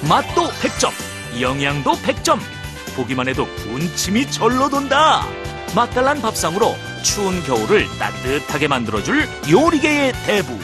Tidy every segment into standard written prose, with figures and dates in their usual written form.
맛도 100점, 영양도 100점. 보기만 해도 군침이 절로 돈다. 맛깔난 밥상으로 추운 겨울을 따뜻하게 만들어줄 요리계의 대부.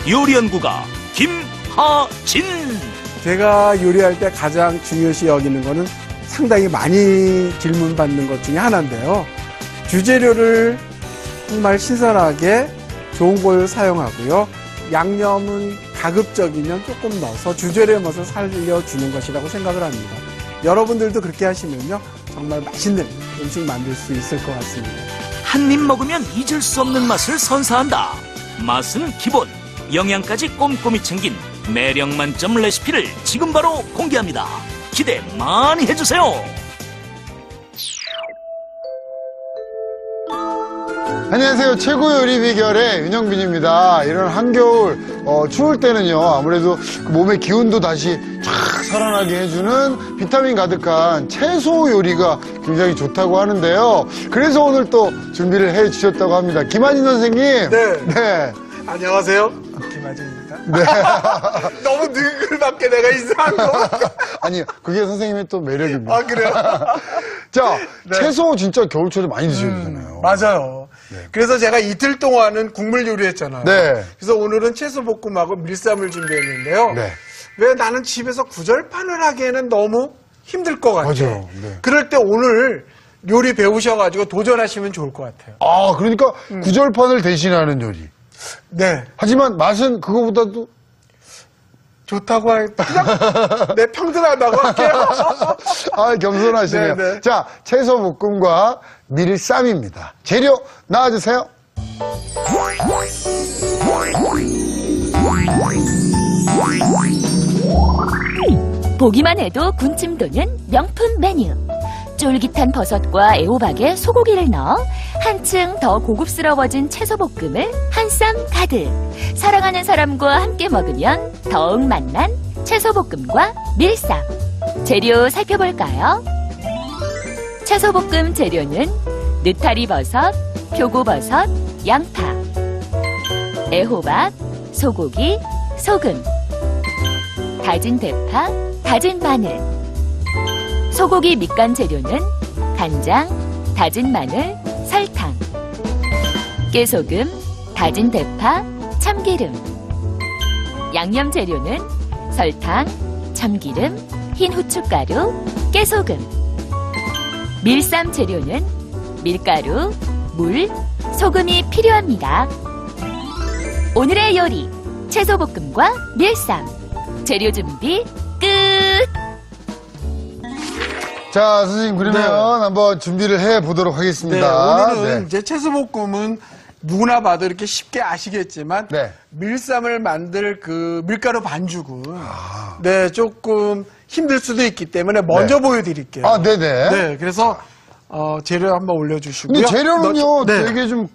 요리연구가 김하진. 제가 요리할 때 가장 중요시 여기는 거는 상당히 많이 질문 받는 것 중에 하나인데요. 주재료를 정말 신선하게 좋은 걸 사용하고요. 양념은 가급적이면 조금 넣어서 주재료의 맛을 살려주는 것이라고 생각을 합니다. 여러분들도 그렇게 하시면요. 정말 맛있는 음식 만들 수 있을 것 같습니다. 한 입 먹으면 잊을 수 없는 맛을 선사한다. 맛은 기본, 영양까지 꼼꼼히 챙긴 매력 만점 레시피를 지금 바로 공개합니다. 기대 많이 해주세요. 안녕하세요. 최고 요리 비결의 윤영빈입니다. 이런 한겨울 추울 때는요. 아무래도 몸의 기운도 다시 쫙 살아나게 해주는 비타민 가득한 채소 요리가 굉장히 좋다고 하는데요. 그래서 오늘 또 준비를 해주셨다고 합니다. 김하진 선생님. 네. 안녕하세요. 김하진입니다. 네. 너무 능글맞게 내가 이상한 거. 아니, 그게 선생님의 또 매력입니다. 아, 그래요? 자, 네. 채소 진짜 겨울철에 많이 드셔야 되잖아요. 맞아요. 네. 그래서 제가 이틀 동안은 국물 요리했잖아요. 네. 그래서 오늘은 채소볶음하고 밀쌈을 준비했는데요. 네. 왜 나는 집에서 구절판을 하기에는 너무 힘들 것 같아. 맞아요. 네. 그럴 때 오늘 요리 배우셔가지고 도전하시면 좋을 것 같아요. 아, 그러니까 구절판을 대신하는 요리. 네. 하지만 맛은 그거보다도 좋다고 할, 그냥 내 평등하다고 할게요. 아, 겸손하시네요. 네, 네. 자, 채소볶음과 밀쌈입니다. 재료 나와주세요. 보기만 해도 군침 도는 명품 메뉴. 쫄깃한 버섯과 애호박에 소고기를 넣어 한층 더 고급스러워진 채소볶음을 한 쌈 가득. 사랑하는 사람과 함께 먹으면 더욱 맛난 채소볶음과 밀쌈. 재료 살펴볼까요? 채소볶음 재료는 느타리 버섯, 표고버섯, 양파, 애호박, 소고기, 소금, 다진 대파, 다진 마늘. 소고기 밑간 재료는 간장, 다진 마늘, 설탕, 깨소금, 다진 대파, 참기름. 양념 재료는 설탕, 참기름, 흰 후춧가루, 깨소금. 밀쌈 재료는 밀가루, 물, 소금이 필요합니다. 오늘의 요리, 채소볶음과 밀쌈. 재료 준비 끝! 자, 선생님, 그러면 네. 한번 준비를 해보도록 네, 하겠습니다. 오늘은 네. 이제 채소볶음은 누구나 봐도 이렇게 쉽게 아시겠지만 네. 밀쌈을 만들 그 밀가루 반죽은 네, 조금 힘들 수도 있기 때문에 먼저 네. 보여드릴게요. 아, 네네. 네, 그래서 재료 한번 올려주시고요. 근데 재료는요, 네. 되게 좀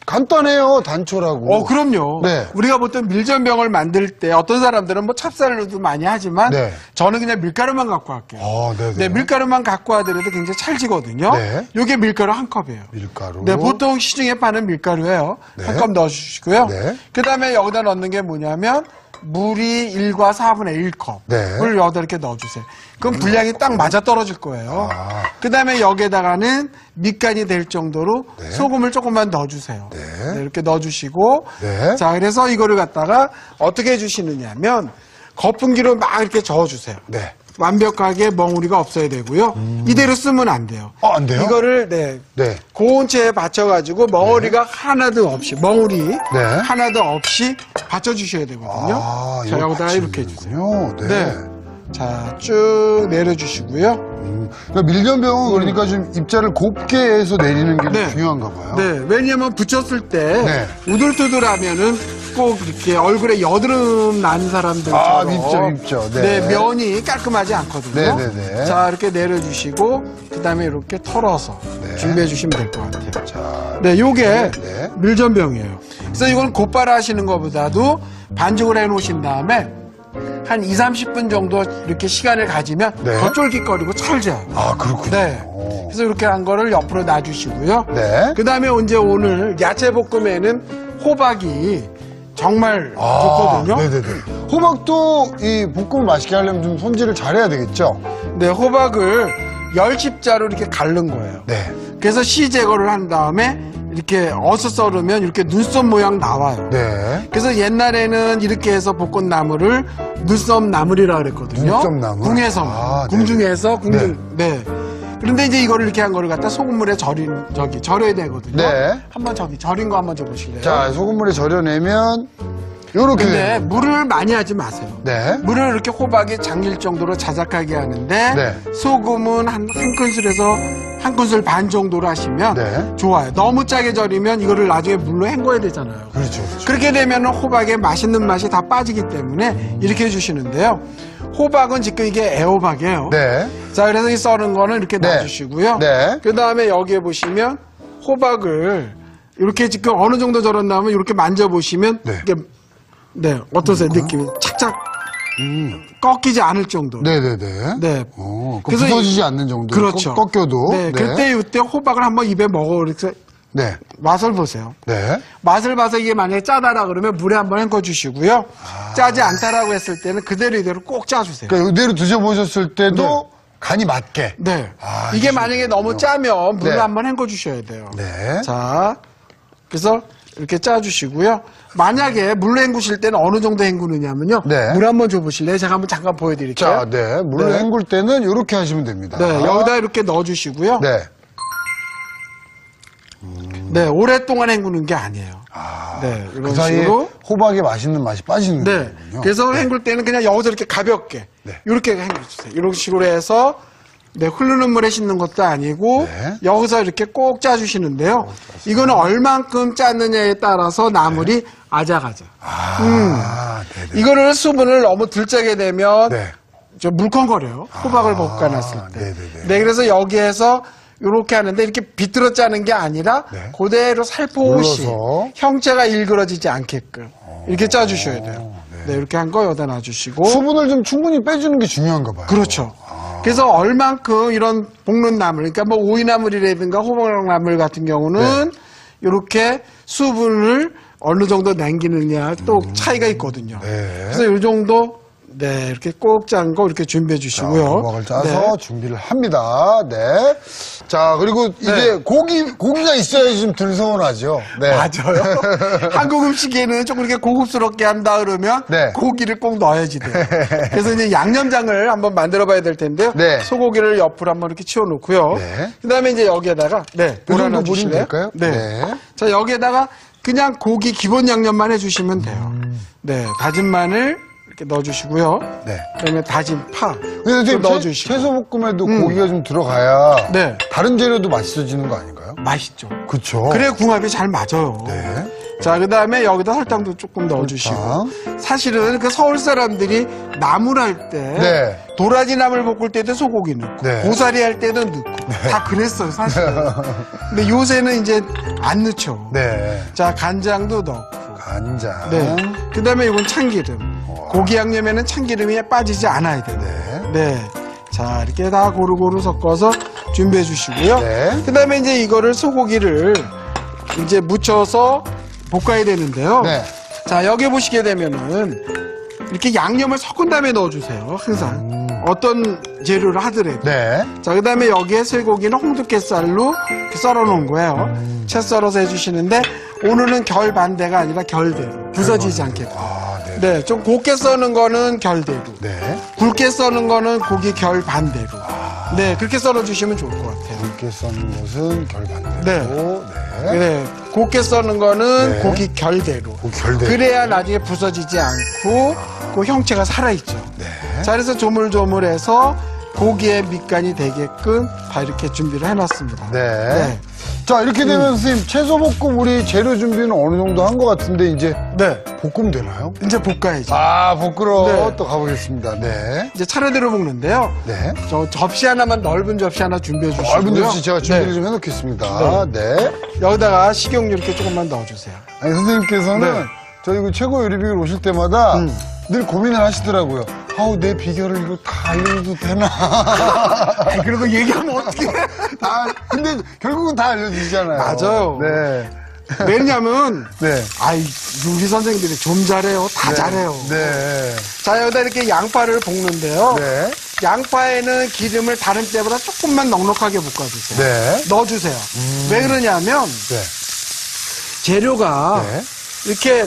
간단해요, 단초라고. 그럼요. 네. 우리가 보통 밀전병을 만들 때 어떤 사람들은 뭐 찹쌀로도 많이 하지만 네. 저는 그냥 밀가루만 갖고 할게요. 아, 네네. 네, 밀가루만 갖고 와드려도 굉장히 찰지거든요. 네. 이게 밀가루 한 컵이에요. 밀가루. 네, 보통 시중에 파는 밀가루예요. 네. 한 컵 넣어주시고요. 네. 그 다음에 여기다 넣는 게 뭐냐면 물이 1과 4분의 1컵을 네. 여기다 이렇게 넣어주세요. 그럼 분량이 딱 맞아 떨어질 거예요. 아. 그 다음에 여기에다가는 밑간이 될 정도로 네. 소금을 조금만 넣어주세요. 네. 네, 이렇게 넣어주시고 네. 자, 그래서 이거를 갖다가 어떻게 해주시느냐 하면 거품기로 막 이렇게 저어주세요. 네. 완벽하게 멍우리가 없어야 되고요. 이대로 쓰면 안 돼요. 안 돼요? 이거를 네. 고온 체에 받쳐가지고 멍어리가 하나도 없이 멍우리 하나도 없이 받쳐주셔야 되거든요. 아, 자, 이거 여기다가 이렇게 받치는군요. 해주세요. 네. 자, 쭉 내려주시고요. 그러니까 밀전병은 그러니까 좀 입자를 곱게 해서 내리는 게 네. 중요한가 봐요. 네, 왜냐면 붙였을 때 네. 우들투들하면은 꼭 이렇게 얼굴에 여드름 난 사람들처럼 아, 밉죠. 네. 네, 면이 깔끔하지 않거든요. 네. 자, 이렇게 내려주시고 그다음에 이렇게 털어서 네. 준비해 주시면 될 것 같아요. 자, 네, 요게 네. 밀전병이에요. 그래서 이건 곧바로 하시는 것보다도 반죽을 해 놓으신 다음에 한 2, 30분 정도 이렇게 시간을 가지면 네. 더 쫄깃거리고 찰져요. 아, 그렇군요. 네. 그래서 이렇게 한 거를 옆으로 놔주시고요. 네. 그 다음에 이제 오늘 야채 볶음에는 호박이 정말 좋거든요. 네네네. 호박도 이 볶음을 맛있게 하려면 좀 손질을 잘해야 되겠죠? 네, 호박을 10집자로 이렇게 갈른 거예요. 네. 그래서 씨 제거를 한 다음에 이렇게 어서 썰으면 이렇게 눈썹 모양 나와요. 네. 그래서 옛날에는 이렇게 해서 볶은 나물을 눈썹 나물이라 그랬거든요. 눈썹 나물? 궁에서 아, 궁중에서 궁중. 네. 그런데 이제 이거를 이렇게 한 거를 갖다 소금물에 절여야 되거든요. 네. 한번 절인 거 한번 줘보실래요? 자, 소금물에 절여내면 요렇게 근데 되는 물을 많이 하지 마세요. 네. 물을 이렇게 호박이 잠길 정도로 자작하게 하는데 네. 소금은 한 큰술에서 한 큰술 반 정도로 하시면 네. 좋아요. 너무 짜게 절이면 이거를 나중에 물로 헹궈야 되잖아요. 그렇죠. 그렇죠. 그렇게 되면 호박의 맛있는 맛이 다 빠지기 때문에 이렇게 해주시는데요. 호박은 지금 이게 애호박이에요. 네. 자, 그래서 이 썰은 거는 이렇게 네. 놔주시고요. 네. 그 다음에 여기에 보시면 호박을 이렇게 지금 어느 정도 절었나면 이렇게 만져보시면 네. 이게 네, 어떠세요? 느낌이 착착 꺾이지 않을 정도. 네네네. 네. 그래서 부서지지 않는 정도. 그렇죠. 꺾여도. 네, 그때 이때 호박을 한번 입에 먹어 이렇게 네. 맛을 보세요. 네. 맛을 봐서 이게 만약에 짜다라 그러면 물에 한번 헹궈 주시고요. 짜지 않다라고 했을 때는 그대로 이대로 꼭 짜주세요. 그러니까 이대로 드셔보셨을 때도 네. 간이 맞게. 네. 아, 이게 이게 만약에 너무 짜면 물을 네. 한번 헹궈 주셔야 돼요. 네. 자, 그래서 이렇게 짜주시고요. 만약에 물로 헹구실 때는 어느 정도 헹구느냐면요. 네. 물 한번 줘보실래요? 제가 한번 잠깐 보여드릴게요. 자, 네. 물을 네. 헹굴 때는 이렇게 하시면 됩니다. 네, 여기다 이렇게 넣어주시고요. 네. 네, 오랫동안 헹구는 게 아니에요. 네, 이런 그 사이에 식으로. 호박의 맛있는 맛이 빠지는 네, 거군요. 그래서 헹굴 때는 그냥 여기서 이렇게 가볍게 네. 이렇게 헹궈주세요. 이런 식으로 해서 네, 흐르는 물에 씻는 것도 아니고 네. 여기서 이렇게 꼭 짜주시는데요. 이거는 얼만큼 짜느냐에 따라서 나물이 아작아작. 네네. 이거를 수분을 너무 들짜게 되면 네. 좀 물컹거려요. 호박을 볶아놨을 때. 네네네. 네, 그래서 여기에서 이렇게 하는데 이렇게 비틀어 짜는 게 아니라 네. 그대로 살포시 눌러서. 형체가 일그러지지 않게끔 이렇게 짜주셔야 돼요. 네, 이렇게 한 거 여기다 놔주시고. 수분을 좀 충분히 빼주는 게 중요한가 봐요. 그렇죠. 그래서 얼만큼 이런 볶는 나물, 그러니까 뭐 오이나물이라든가 호박나물 같은 경우는 이렇게 수분을 어느 정도 남기느냐 또 차이가 있거든요. 네. 그래서 이 정도 네 이렇게 꼭 짠 거 이렇게 준비해 주시고요. 호박을 짜서 네. 준비를 합니다. 네. 자, 그리고 이제 고기가 있어야지 좀 덜 서운하죠. 네. 맞아요. 한국 음식에는 조금 이렇게 고급스럽게 한다 그러면 네. 고기를 꼭 넣어야지 돼요. 그래서 이제 양념장을 한번 만들어 봐야 될 텐데요. 네. 소고기를 옆으로 한번 이렇게 치워 놓고요. 네. 그다음에 이제 여기에다가 네, 그 정도 돌아놔 뿌리면 주실래요? 될까요? 네. 네. 자, 여기에다가 그냥 고기 기본 양념만 해 주시면 돼요. 네. 다진 마늘 이렇게 넣어 주시고요. 네. 그다음에 다진 파 근데 지금 넣어 주시고. 채소볶음에도 고기가 좀 들어가야 네. 다른 재료도 맛있어지는 거 아닌가요? 맛있죠. 그쵸. 그래 궁합이 잘 맞아요. 네. 자, 그 다음에 여기다 설탕도 조금 넣어주시고. 사실은 그 서울 사람들이 나물 할 때, 네. 도라지 나물 볶을 때도 소고기 넣고, 네. 고사리 할 때도 넣고, 다 그랬어요, 사실은. 근데 요새는 이제 안 넣죠. 네. 자, 간장도 넣고. 간장. 네. 그 다음에 이건 참기름. 고기 양념에는 참기름이 빠지지 않아야 돼요. 네. 네. 자, 이렇게 다 고루고루 섞어서 준비해 주시고요. 네. 그 다음에 이제 이거를 소고기를 이제 묻혀서 볶아야 되는데요. 네. 자, 여기 보시게 되면은 이렇게 양념을 섞은 다음에 넣어주세요. 항상. 어떤 재료를 하더라도. 네. 자, 그 다음에 여기에 쇠고기는 홍두깨살로 이렇게 썰어 놓은 거예요. 채 썰어서 해주시는데 오늘은 결 반대가 아니라 결대로. 부서지지 않게끔. 아, 네. 네, 좀 곱게 써는 거는 결대로. 네. 굵게 써는 거는 고기 결 반대로. 네, 그렇게 썰어주시면 좋을 것 같아요. 굵게 써는 것은 결반대로. 네. 네. 네, 곱게 써는 거는 네. 고기 결대로. 고기 결대로. 그래야 나중에 부서지지 않고 그 형체가 살아있죠. 네. 자, 그래서 조물조물해서 고기의 밑간이 되게끔 다 이렇게 준비를 해놨습니다. 네. 자, 이렇게 되면 선생님, 채소볶음 우리 재료 준비는 어느 정도 한 것 같은데, 이제 네. 볶음 되나요? 이제 볶아야죠. 아, 볶으러 네. 또 가보겠습니다. 네. 이제 차례대로 볶는데요. 네. 저 접시 하나만 넓은 접시 하나 준비해 주시고요. 넓은 접시 제가 준비를 네. 좀 해놓겠습니다. 네. 여기다가 식용유 이렇게 조금만 넣어주세요. 아니, 선생님께서는 네. 저희 그 최고 요리 비결 오실 때마다 늘 고민을 하시더라고요. 아우, 내 비결을 이거 다 알려도 되나. 아니, 그런 거 얘기하면 어떡해. 아, 근데 결국은 다 알려주시잖아요. 맞아요. 네. 왜냐면, 네. 아이, 우리 선생님들이 좀 잘해요. 다 잘해요. 네. 자, 여기다 이렇게 양파를 볶는데요. 네. 양파에는 기름을 다른 때보다 조금만 넉넉하게 볶아주세요. 네. 넣어주세요. 왜 그러냐면, 네. 재료가 네. 이렇게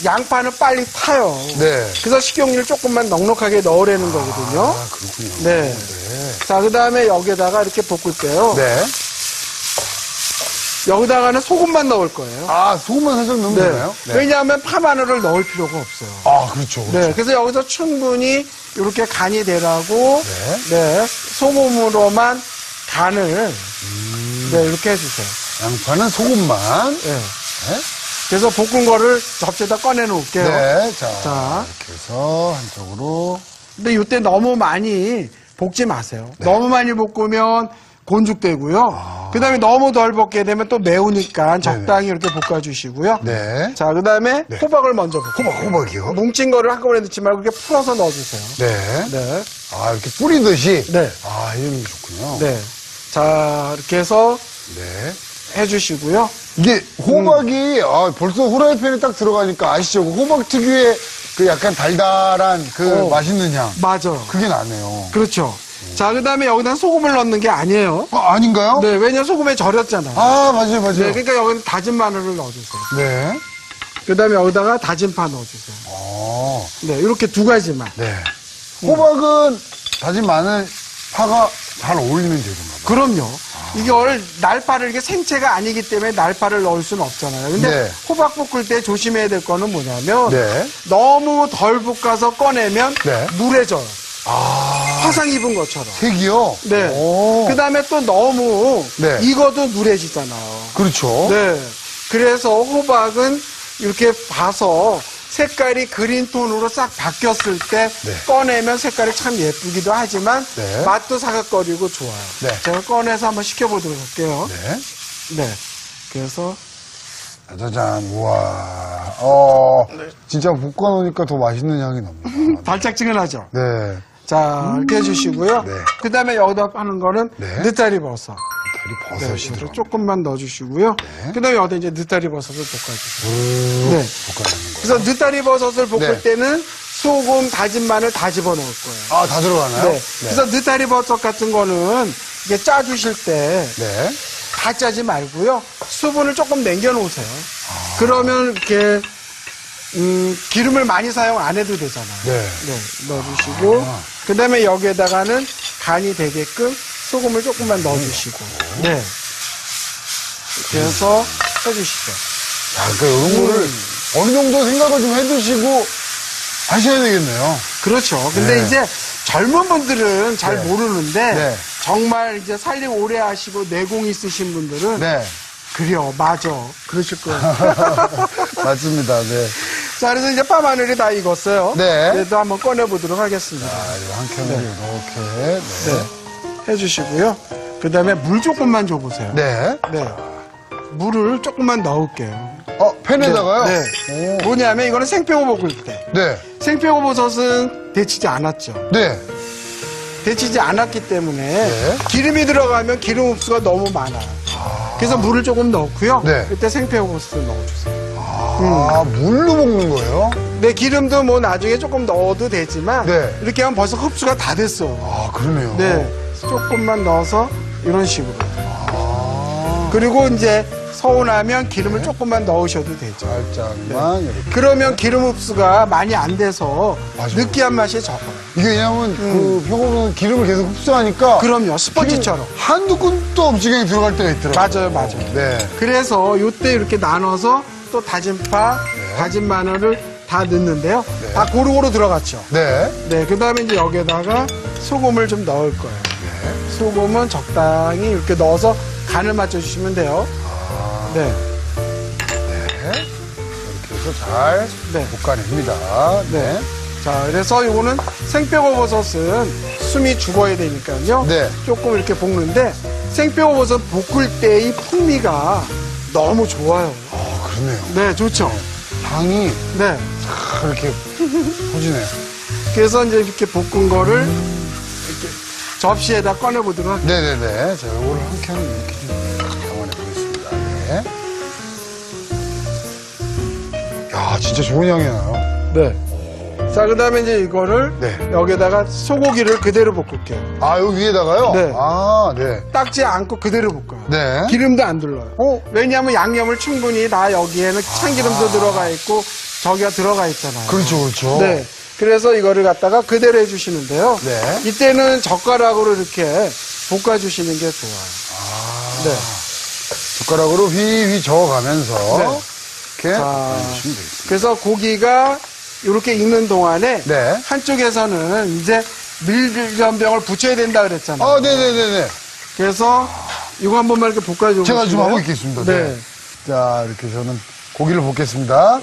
양파는 빨리 타요. 네. 그래서 식용유를 조금만 넉넉하게 넣으라는 거거든요. 아, 그렇군요. 네. 자, 그 다음에 여기다가 이렇게 볶을 때요. 네. 여기다가는 소금만 넣을 거예요. 아, 소금만 살짝 넣으면 네. 되나요? 왜냐하면 파마늘을 넣을 필요가 없어요. 아, 그렇죠. 네. 그래서 여기서 충분히 이렇게 간이 되라고, 네. 네. 소금으로만 간을, 네, 이렇게 해주세요. 양파는 소금만. 네. 네. 그래서 볶은 거를 접시에다 꺼내 놓을게요. 네. 자, 자. 이렇게 해서 한쪽으로. 근데 이때 너무 많이 볶지 마세요. 네. 너무 많이 볶으면 곤죽되고요. 그 다음에 너무 덜 볶게 되면 또 매우니까 적당히 이렇게 볶아주시고요. 네. 자, 그 다음에 네. 호박을 먼저 볶아요. 호박이요? 뭉친 거를 한꺼번에 넣지 말고 이렇게 풀어서 넣어주세요. 네. 네. 아, 이렇게 뿌리듯이? 네. 아, 이런 게 좋군요. 네. 자, 이렇게 해서 네. 해주시고요. 이게 호박이 아, 벌써 후라이팬에 딱 들어가니까 아시죠? 그 호박 특유의 그 약간 달달한 그 맛있는 향. 맞아. 그게 나네요. 그렇죠. 자, 그 다음에 여기다 소금을 넣는 게 아니에요. 아닌가요? 네, 왜냐면 소금에 절였잖아요. 아, 맞아요, 맞아요. 네, 그러니까 여기는 다진 마늘을 넣어주세요. 네. 그 다음에 여기다가 다진 파 넣어주세요. 어, 네, 이렇게 두 가지만. 네. 호박은 다진 마늘 파가 잘 어울리는 재료인가요? 그럼요. 이걸 날파를 이게 생채가 아니기 때문에 날파를 넣을 수는 없잖아요. 근데 네. 호박 볶을 때 조심해야 될 거는 뭐냐면 네. 너무 덜 볶아서 꺼내면 네. 누래져요. 아, 화상 입은 것처럼. 색이요? 네. 오. 그 다음에 또 너무 네. 익어도 누래지잖아요. 그렇죠. 네. 그래서 호박은 이렇게 봐서 색깔이 그린톤으로 싹 바뀌었을 때 네. 꺼내면 색깔이 참 예쁘기도 하지만 네. 맛도 사각거리고 좋아요. 네. 제가 꺼내서 한번 식혀보도록 할게요. 네. 네. 그래서 짜잔, 우와. 진짜 볶아놓으니까 더 맛있는 향이 납니다. 달짝지근하죠? 네. 자, 이렇게 해주시고요. 네. 그 다음에 여기다 하는 거는 네. 느타리 버섯. 다리 네, 버섯이 그래서 들어. 조금만 넣어주시고요. 네. 그 다음에 여기다 이제 느타리 버섯을 볶아주세요. 네. 볶아내는 거. 그래서 느타리 버섯을 볶을 네. 때는 소금, 다진 마늘 다 집어넣을 거예요. 아, 다 들어가나요? 네. 그래서 느타리 버섯 같은 거는 이게 짜주실 때 네. 다 짜지 말고요. 수분을 조금 남겨놓으세요. 아. 그러면 이렇게 기름을 많이 사용 안 해도 되잖아요. 네. 넣어주시고 그 다음에 여기에다가는 간이 되게끔 소금을 조금만 넣어주시고 네. 이렇게 해서 해주시죠. 자, 그러니까 이런 거를 어느 정도 생각을 좀 해두시고 하셔야 되겠네요. 그렇죠. 근데 네. 이제 젊은 분들은 잘 네. 모르는데 네. 정말 이제 살림 오래 하시고 내공 있으신 분들은 네. 그래요, 맞아. 그러실 거예요. 맞습니다. 네. 자, 그래서 이제 파마늘이 다 익었어요. 네. 그래도 한번 꺼내보도록 하겠습니다. 자, 이거 한 캔을 이렇게. 네. 네. 해주시고요. 그 다음에 물 조금만 줘보세요. 네. 네. 물을 조금만 넣을게요. 팬에다가요? 네. 오. 뭐냐면 이거는 생뼈고 볶을 때. 네. 생뼈고 버섯은 데치지 않았죠. 네. 데치지 않았기 때문에 네. 기름이 들어가면 기름 흡수가 너무 많아요. 그래서 물을 조금 넣고요. 네. 그때 생뼈고 버섯을 넣어주세요. 아, 물로 볶는 거예요? 네, 기름도 뭐 나중에 조금 넣어도 되지만 네. 이렇게 하면 벌써 흡수가 다 됐어. 아, 그러네요. 네, 조금만 넣어서 이런 식으로. 아, 그리고 이제 서운하면 기름을 조금만 넣으셔도 되죠. 살짝만 이렇게. 그러면 기름 흡수가 많이 안 돼서 맞아요. 느끼한 맛이 적어요. 이게 왜냐면 그 표고버섯은 기름을 계속 흡수하니까 그럼요, 스펀지처럼. 기름 한두 큰도 없이 그냥 들어갈 때가 있더라고요. 맞아요. 네. 그래서 이때 이렇게 나눠서 또 다진 파, 다진 마늘을 다 넣는데요. 네. 다 고루고루 들어갔죠. 네. 네, 그 다음에 이제 여기다가 소금을 좀 넣을 거예요. 네. 소금은 적당히 이렇게 넣어서 간을 맞춰주시면 돼요. 아, 네, 네. 이렇게 해서 잘 네, 볶아냅니다. 네. 자, 그래서 요거는 생뼈고버섯은 숨이 죽어야 되니까요. 네. 조금 이렇게 볶는데 생뼈고버섯 볶을 때 이 풍미가 너무 좋아요. 아, 그러네요. 네, 좋죠. 향이 네. 탁 이렇게 퍼지네요. 그래서 이제 이렇게 볶은 거를 이렇게 접시에다 꺼내보도록 할게요. 네네네. 자, 요거를 한 캔을 이렇게 좀 담아내 보겠습니다. 네. 야, 진짜 좋은 향이 나요. 네. 자, 그 다음에 이제 이거를 네. 여기다가 소고기를 그대로 볶을게요. 아, 여기 위에다가요? 네. 아, 네. 닦지 않고 그대로 볶아요. 네. 기름도 안 둘러요. 어? 왜냐하면 양념을 충분히 다 여기에는 참기름도 들어가 있고 저기가 들어가 있잖아요. 그렇죠, 그렇죠. 네. 그래서 이거를 갖다가 그대로 해주시는데요. 네. 이때는 젓가락으로 이렇게 볶아주시는 게 좋아요. 네. 젓가락으로 휘휘 저어가면서 네. 이렇게 자, 올려주시면 되겠습니다. 그래서 고기가 이렇게 익는 동안에 네. 한쪽에서는 이제 밀전병을 붙여야 된다 그랬잖아요. 아, 네네네네. 그래서 이거 한 번만 이렇게 볶아주고 제가 좀 하고 있겠습니다. 네. 네. 자, 이렇게 저는 고기를 볶겠습니다.